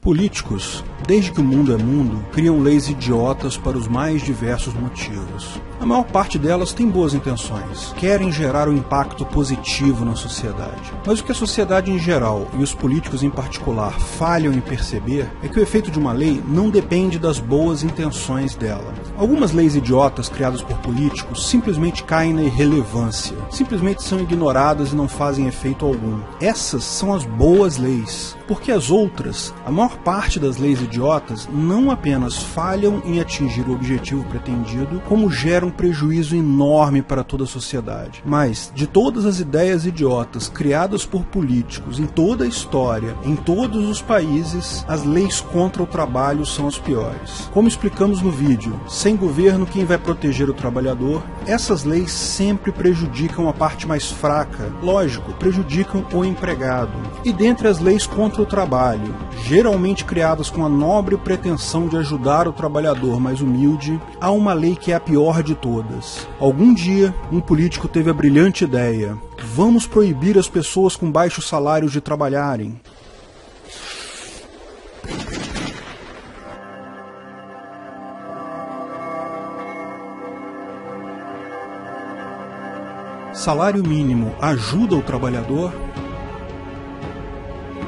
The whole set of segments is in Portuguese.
Políticos, desde que o mundo é mundo, criam leis idiotas para os mais diversos motivos. A maior parte delas tem boas intenções, querem gerar um impacto positivo na sociedade. Mas o que a sociedade em geral e os políticos em particular falham em perceber é que o efeito de uma lei não depende das boas intenções dela. Algumas leis idiotas criadas por políticos simplesmente caem na irrelevância, simplesmente são ignoradas e não fazem efeito algum. Essas são as boas leis, porque as outras, a maior parte das leis idiotas, não apenas falham em atingir o objetivo pretendido, como geram um prejuízo enorme para toda a sociedade. Mas, de todas as ideias idiotas criadas por políticos em toda a história, em todos os países, as leis contra o trabalho são as piores. Como explicamos no vídeo, sem governo quem vai proteger o trabalhador, essas leis sempre prejudicam a parte mais fraca, lógico, prejudicam o empregado. E dentre as leis contra o trabalho, geralmente criadas com a nobre pretensão de ajudar o trabalhador mais humilde, há uma lei que é a pior de todas. Algum dia, um político teve a brilhante ideia: vamos proibir as pessoas com baixos salários de trabalharem. Salário mínimo ajuda o trabalhador?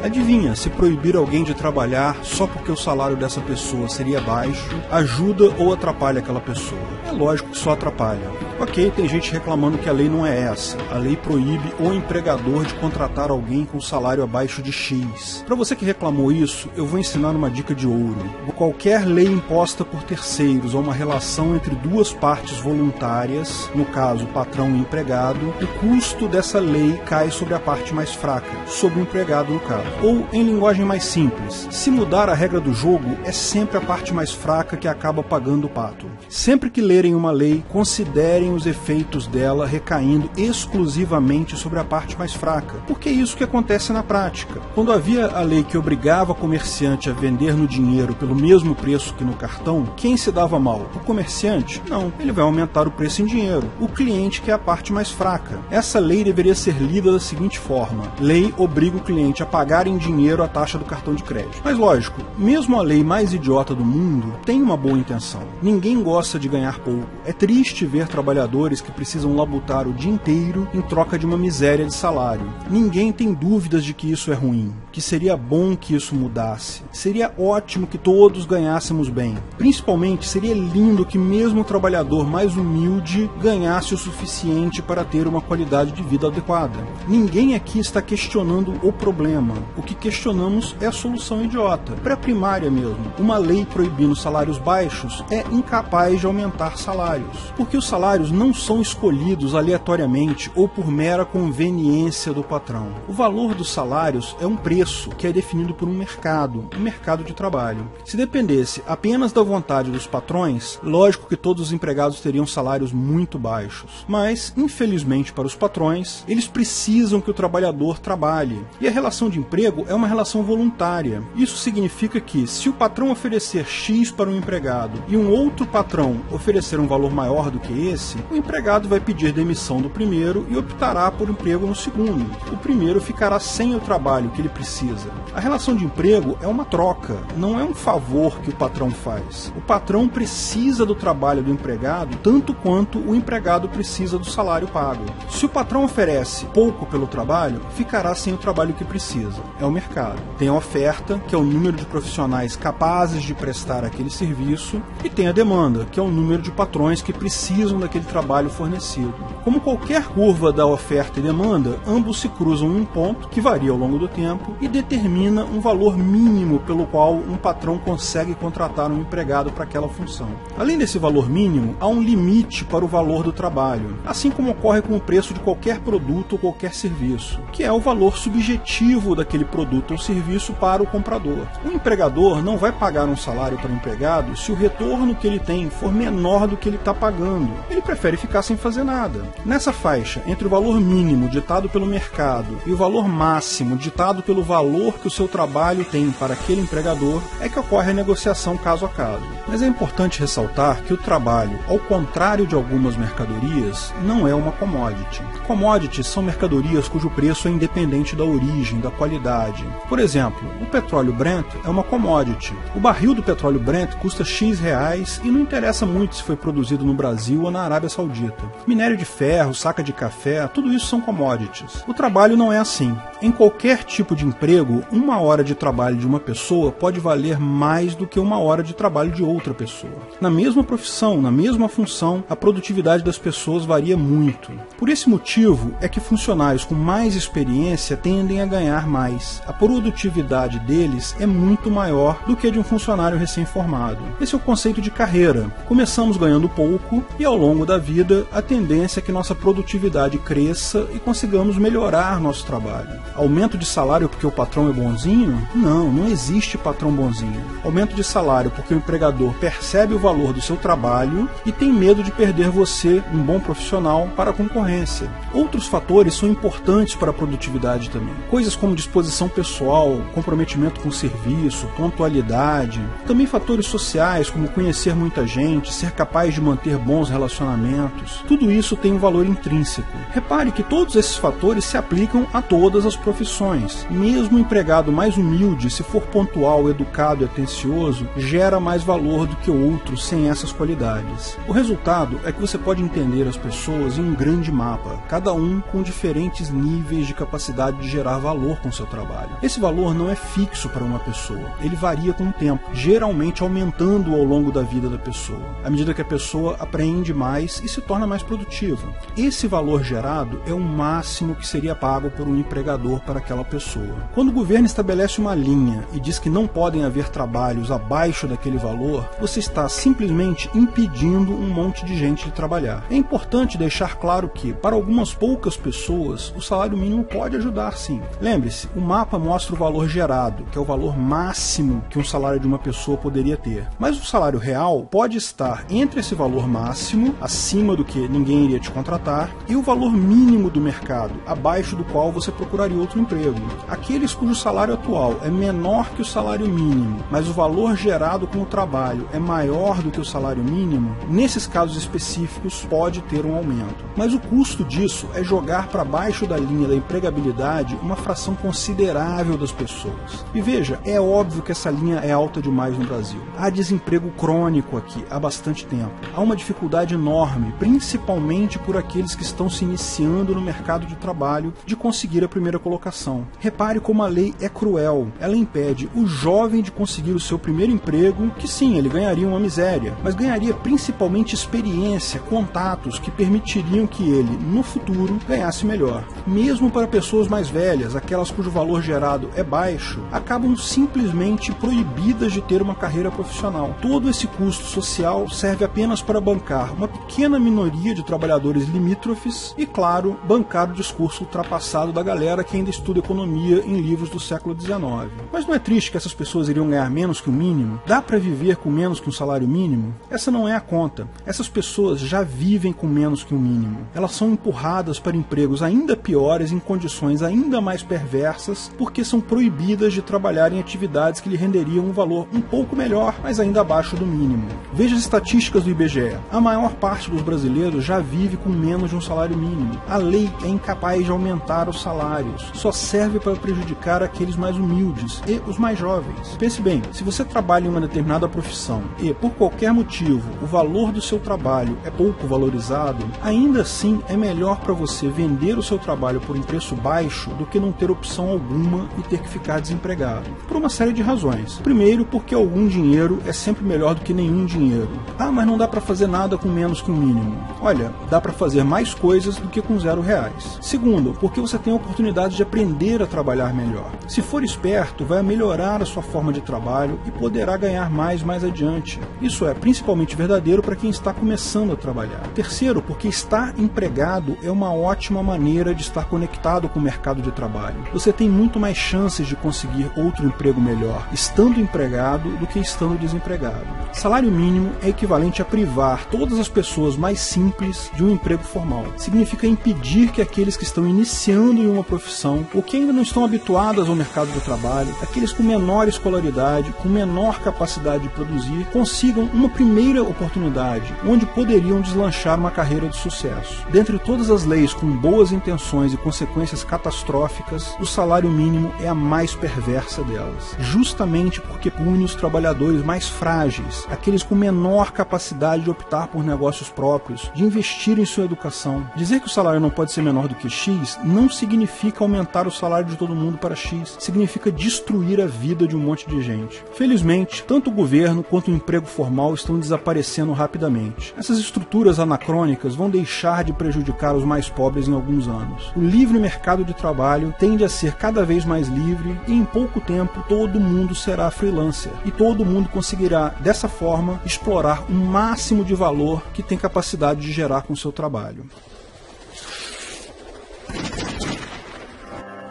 Adivinha, se proibir alguém de trabalhar só porque o salário dessa pessoa seria baixo, ajuda ou atrapalha aquela pessoa? É lógico que só atrapalha. Ok, tem gente reclamando que a lei não é essa. A lei proíbe o empregador de contratar alguém com salário abaixo de X. Para você que reclamou isso, eu vou ensinar uma dica de ouro. Qualquer lei imposta por terceiros ou uma relação entre duas partes voluntárias, no caso patrão e empregado, o custo dessa lei cai sobre a parte mais fraca, sobre o empregado no caso. Ou, em linguagem mais simples, se mudar a regra do jogo, é sempre a parte mais fraca que acaba pagando o pato. Sempre que lerem uma lei, considerem os efeitos dela recaindo exclusivamente sobre a parte mais fraca, porque é isso que acontece na prática. Quando havia a lei que obrigava o comerciante a vender no dinheiro pelo mesmo preço que no cartão, quem se dava mal? O comerciante? Não, ele vai aumentar o preço em dinheiro. O cliente que é a parte mais fraca. Essa lei deveria ser lida da seguinte forma: lei obriga o cliente a pagar em dinheiro a taxa do cartão de crédito. Mas lógico, mesmo a lei mais idiota do mundo tem uma boa intenção. Ninguém gosta de ganhar pouco. É triste ver trabalhadores que precisam labutar o dia inteiro em troca de uma miséria de salário. Ninguém tem dúvidas de que isso é ruim, que seria bom que isso mudasse. Seria ótimo que todos ganhássemos bem. Principalmente seria lindo que mesmo o trabalhador mais humilde ganhasse o suficiente para ter uma qualidade de vida adequada. Ninguém aqui está questionando o problema. O que questionamos é a solução idiota, pré-primária mesmo. Uma lei proibindo salários baixos é incapaz de aumentar salários, porque os salários não são escolhidos aleatoriamente ou por mera conveniência do patrão. O valor dos salários é um preço que é definido por um mercado de trabalho. Se dependesse apenas da vontade dos patrões, lógico que todos os empregados teriam salários muito baixos. Mas, infelizmente para os patrões, eles precisam que o trabalhador trabalhe. E a relação de emprego é uma relação voluntária. Isso significa que, se o patrão oferecer X para um empregado e um outro patrão oferecer um valor maior do que esse, o empregado vai pedir demissão do primeiro e optará por emprego no segundo. O primeiro ficará sem o trabalho que ele precisa. A relação de emprego é uma troca, não é um favor que o patrão faz. O patrão precisa do trabalho do empregado tanto quanto o empregado precisa do salário pago. Se o patrão oferece pouco pelo trabalho, ficará sem o trabalho que precisa. É o mercado. Tem a oferta, que é o número de profissionais capazes de prestar aquele serviço, e tem a demanda, que é o número de patrões que precisam daquele trabalho fornecido. Como qualquer curva da oferta e demanda, ambos se cruzam em um ponto, que varia ao longo do tempo, e determina um valor mínimo pelo qual um patrão consegue contratar um empregado para aquela função. Além desse valor mínimo, há um limite para o valor do trabalho, assim como ocorre com o preço de qualquer produto ou qualquer serviço, que é o valor subjetivo daquele produto ou serviço para o comprador. O empregador não vai pagar um salário para o empregado se o retorno que ele tem for menor do que ele está pagando. Ele prefere ficar sem fazer nada. Nessa faixa, entre o valor mínimo ditado pelo mercado e o valor máximo ditado pelo valor que o seu trabalho tem para aquele empregador, é que ocorre a negociação caso a caso. Mas é importante ressaltar que o trabalho, ao contrário de algumas mercadorias, não é uma commodity. Commodities são mercadorias cujo preço é independente da origem, da qualidade. Por exemplo, o petróleo Brent é uma commodity. O barril do petróleo Brent custa X reais e não interessa muito se foi produzido no Brasil ou na Arábia Saudita. Minério de ferro, saca de café, tudo isso são commodities. O trabalho não é assim. Em qualquer tipo de emprego, 1 hora de trabalho de uma pessoa pode valer mais do que 1 hora de trabalho de outra pessoa. Na mesma profissão, na mesma função, a produtividade das pessoas varia muito. Por esse motivo é que funcionários com mais experiência tendem a ganhar mais. A produtividade deles é muito maior do que a de um funcionário recém-formado. Esse é o conceito de carreira. Começamos ganhando pouco e ao longo da vida a tendência é que nossa produtividade cresça e consigamos melhorar nosso trabalho. Aumento de salário porque o patrão é bonzinho? Não existe patrão bonzinho. Aumento de salário porque o empregador percebe o valor do seu trabalho e tem medo de perder você, um bom profissional, para a concorrência. Outros fatores são importantes para a produtividade também. Coisas como disposição pessoal, comprometimento com o serviço, pontualidade. Também fatores sociais como conhecer muita gente, ser capaz de manter bons relacionamentos. Tudo isso tem um valor intrínseco. Repare que todos esses fatores se aplicam a todas as profissões. Mesmo o empregado mais humilde, se for pontual, educado e atencioso, gera mais valor do que outros sem essas qualidades. O resultado é que você pode entender as pessoas em um grande mapa, cada um com diferentes níveis de capacidade de gerar valor com seu trabalho. Esse valor não é fixo para uma pessoa, ele varia com o tempo, geralmente aumentando ao longo da vida da pessoa, à medida que a pessoa aprende mais e se torna mais produtiva. Esse valor gerado é o máximo que seria pago por um empregador para aquela pessoa. Quando o governo estabelece uma linha e diz que não podem haver trabalhos abaixo daquele valor, você está simplesmente impedindo um monte de gente de trabalhar. É importante deixar claro que, para algumas poucas pessoas, o salário mínimo pode ajudar sim. Lembre-se, o mapa mostra o valor gerado, que é o valor máximo que um salário de uma pessoa poderia ter. Mas o salário real pode estar entre esse valor máximo, acima do que ninguém iria te contratar, e o valor mínimo do mercado, abaixo do qual você procuraria outro emprego. Aqueles cujo salário atual é menor que o salário mínimo, mas o valor gerado com o trabalho é maior do que o salário mínimo, nesses casos específicos pode ter um aumento. Mas o custo disso é jogar para baixo da linha da empregabilidade uma fração considerável das pessoas. E veja, é óbvio que essa linha é alta demais no Brasil. Há desemprego crônico aqui há bastante tempo. Há uma dificuldade enorme, principalmente por aqueles que estão se iniciando no mercado de trabalho, de conseguir a primeira colocação. Repare como a lei é cruel. Ela impede o jovem de conseguir o seu primeiro emprego, que sim, ele ganharia uma miséria, mas ganharia principalmente experiência, contatos que permitiriam que ele, no futuro, ganhasse melhor. Mesmo para pessoas mais velhas, aquelas cujo valor gerado é baixo, acabam simplesmente proibidas de ter uma carreira profissional. Todo esse custo social serve apenas para bancar uma pequena minoria de trabalhadores limítrofes e, claro, bancar o discurso ultrapassado da galera que ainda estuda economia em livros do século XIX. Mas não é triste que essas pessoas iriam ganhar menos que o mínimo? Dá para viver com menos que um salário mínimo? Essa não é a conta. Essas pessoas já vivem com menos que o mínimo. Elas são empurradas para empregos ainda piores em condições ainda mais perversas porque são proibidas de trabalhar em atividades que lhe renderiam um valor um pouco melhor, mas ainda abaixo do mínimo. Veja as estatísticas do IBGE. A maior parte dos brasileiros já vive com menos de um salário mínimo. A lei é incapaz de aumentar os salários. Só serve para prejudicar aqueles mais humildes e os mais jovens. Pense bem, se você trabalha em uma determinada profissão e, por qualquer motivo, o valor do seu trabalho é pouco valorizado, ainda assim é melhor para você vender o seu trabalho por um preço baixo do que não ter opção alguma e ter que ficar desempregado. Por uma série de razões. Primeiro, porque algum dinheiro é sempre melhor do que nenhum dinheiro. Ah, mas não dá para fazer nada com menos que o mínimo. Olha, dá para fazer mais coisas do que com R$0. Segundo, porque você tem a oportunidade de aprender a trabalhar melhor. Se for esperto, vai melhorar a sua forma de trabalho e poderá ganhar mais adiante. Isso é principalmente verdadeiro para quem está começando a trabalhar. Terceiro, porque estar empregado é uma ótima maneira de estar conectado com o mercado de trabalho. Você tem muito mais chances de conseguir outro emprego melhor estando empregado do que estando desempregado. Salário mínimo é equivalente a privar todas as pessoas pessoas mais simples de um emprego formal. Significa impedir que aqueles que estão iniciando em uma profissão ou que ainda não estão habituados ao mercado de trabalho, aqueles com menor escolaridade, com menor capacidade de produzir, consigam uma primeira oportunidade onde poderiam deslanchar uma carreira de sucesso. Dentre todas as leis com boas intenções e consequências catastróficas, o salário mínimo é a mais perversa delas, justamente porque pune os trabalhadores mais frágeis, aqueles com menor capacidade de optar por negócios próprios, de investir em sua educação. Dizer que o salário não pode ser menor do que X não significa aumentar o salário de todo mundo para X, significa destruir a vida de um monte de gente. Felizmente, tanto o governo quanto o emprego formal estão desaparecendo rapidamente. Essas estruturas anacrônicas vão deixar de prejudicar os mais pobres em alguns anos. O livre mercado de trabalho tende a ser cada vez mais livre e em pouco tempo todo mundo será freelancer e todo mundo conseguirá, dessa forma, explorar o máximo de valor que tem capacidade de gerar com seu trabalho.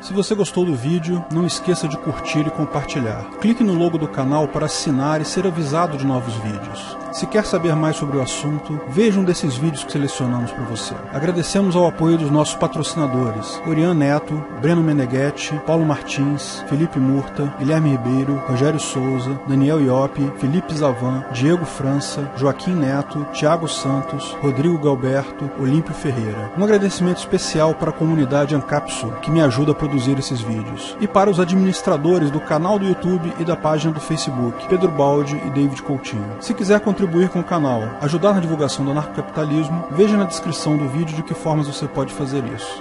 Se você gostou do vídeo, não esqueça de curtir e compartilhar. Clique no logo do canal para assinar e ser avisado de novos vídeos. Se quer saber mais sobre o assunto, veja um desses vídeos que selecionamos para você. Agradecemos ao apoio dos nossos patrocinadores: Orian Neto, Breno Meneghetti, Paulo Martins, Felipe Murta, Guilherme Ribeiro, Rogério Souza, Daniel Iopi, Felipe Zavan, Diego França, Joaquim Neto, Thiago Santos, Rodrigo Galberto, Olímpio Ferreira. Um agradecimento especial para a comunidade Ancapsu, que me ajuda a produzir esses vídeos. E para os administradores do canal do YouTube e da página do Facebook, Pedro Baldi e David Coutinho. Se quiser contribuir com o canal, ajudar na divulgação do anarcocapitalismo, veja na descrição do vídeo de que formas você pode fazer isso.